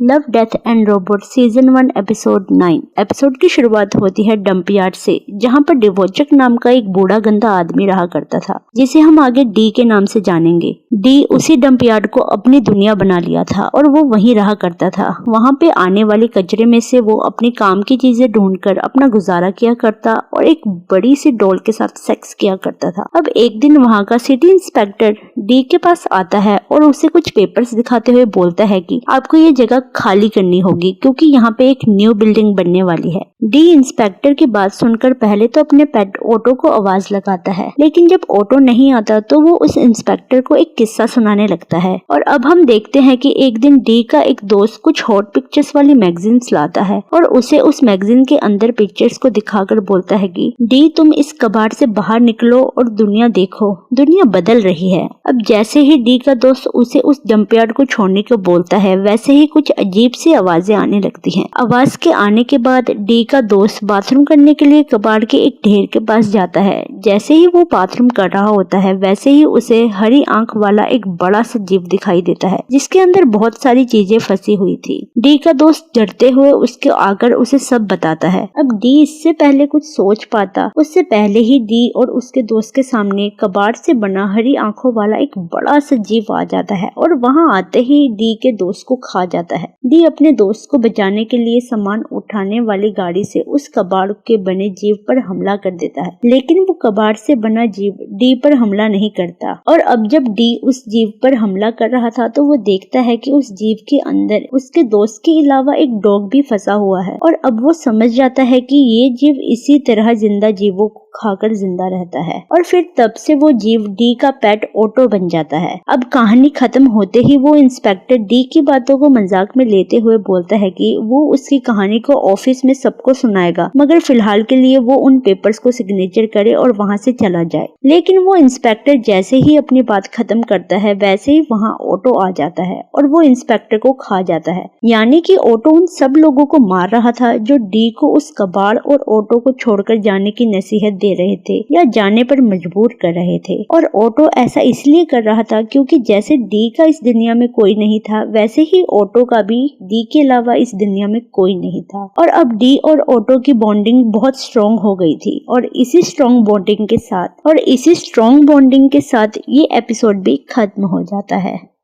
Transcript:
Love death and robot season 1 episode 9। Episode की शुरुआत होती है डंप यार्ड से, जहां पर डिवोचक नाम का एक बूढ़ा गंदा आदमी रहा करता था, जिसे हम आगे डी के नाम से जानेंगे। डी उसी डंप यार्ड को अपनी दुनिया बना लिया था और वो वहीं रहा करता था। वहां पे आने वाले कचरे में से वो अपनी काम की चीजें ढूंढकर अपना गुजारा किया करता और एक बड़ी सी डॉल के साथ सेक्स किया करता था। अब एक दिन वहां का सिटी इंस्पेक्टर डी के पास आता है और उसे कुछ पेपर्स दिखाते हुए बोलता है कि आपको ये जगह खाली करनी होगी क्योंकि यहाँ पे एक न्यू बिल्डिंग बनने वाली है। डी इंस्पेक्टर की बात सुनकर पहले तो अपने पेट ऑटो को आवाज लगाता है, लेकिन जब ऑटो नहीं आता तो वो उस इंस्पेक्टर को एक किस्सा सुनाने लगता है। और अब हम देखते हैं कि एक दिन डी का एक दोस्त कुछ हॉट पिक्चर्स वाली मैगजीन्स लाता है और उसे उस मैगजीन के अंदर पिक्चर्स को दिखाकर बोलता है कि डी तुम इस कबाड़ से बाहर निकलो और दुनिया देखो, दुनिया बदल रही है। अब जैसे ही डी का दोस्त उसे उस डंपयार्ड को छोड़ने को बोलता है, वैसे ही कुछ अजीब सी आवाजें आने लगती हैं। आवाज के आने के बाद डी का दोस्त बाथरूम करने के लिए कबाड़ के एक ढेर के पास जाता है। जैसे ही वो बाथरूम कर रहा होता है, वैसे ही उसे हरी आंख वाला एक बड़ा सा जीव दिखाई देता है, जिसके अंदर बहुत सारी चीजें फंसी हुई थी। डी का दोस्त डरते हुए उसके आकर उसे सब बताता है। अब डी इससे पहले कुछ सोच पाता, उससे पहले ही डी और उसके दोस्त के सामने कबाड़ से बना हरी आंखों वाला एक बड़ा सा जीव आ जाता है और वहां आते ही डी के दोस्त को खा जाता है। डी अपने दोस्त को बचाने के लिए सामान उठाने वाली गाड़ी से उस कबाड़ के बने जीव पर हमला कर देता है, लेकिन वो कबाड़ से बना जीव डी पर हमला नहीं करता। और अब जब डी उस जीव पर हमला कर रहा था तो वो देखता है कि उस जीव के अंदर उसके दोस्त के अलावा एक डॉग भी फंसा हुआ है। और अब वो समझ जाता है कि ये जीव इसी तरह जिंदा जीवों को खाकर जिंदा रहता है और फिर तब से वो जीव डी का पेट ऑटो बन जाता है। अब कहानी खत्म होते ही वो इंस्पेक्टर डी की बातों को मजाक में लेते हुए बोलता है कि वो उसकी कहानी को ऑफिस में सबको सुनाएगा, मगर फिलहाल के लिए वो उन पेपर्स को सिग्नेचर करे और वहां से चला जाए। लेकिन वो इंस्पेक्टर जैसे ही अपनी बात खत्म करता है, वैसे ही वहां ऑटो आ जाता है और वो इंस्पेक्टर को खा जाता है। यानी कि ऑटो उन सब लोगों को मार रहा था जो डी को उस कबाड़ और ऑटो को छोड़कर जाने की नसीहत दे रहे थे या जाने पर मजबूर कर रहे थे। और ऑटो ऐसा इसलिए कर रहा था क्योंकि जैसे डी का इस दुनिया में कोई नहीं था, वैसे ही ऑटो का भी डी के अलावा इस दुनिया में कोई नहीं था। और अब डी और ऑटो की बॉन्डिंग बहुत स्ट्रॉन्ग हो गई थी और इसी स्ट्रॉन्ग बॉन्डिंग के साथ ये एपिसोड भी खत्म हो जाता है।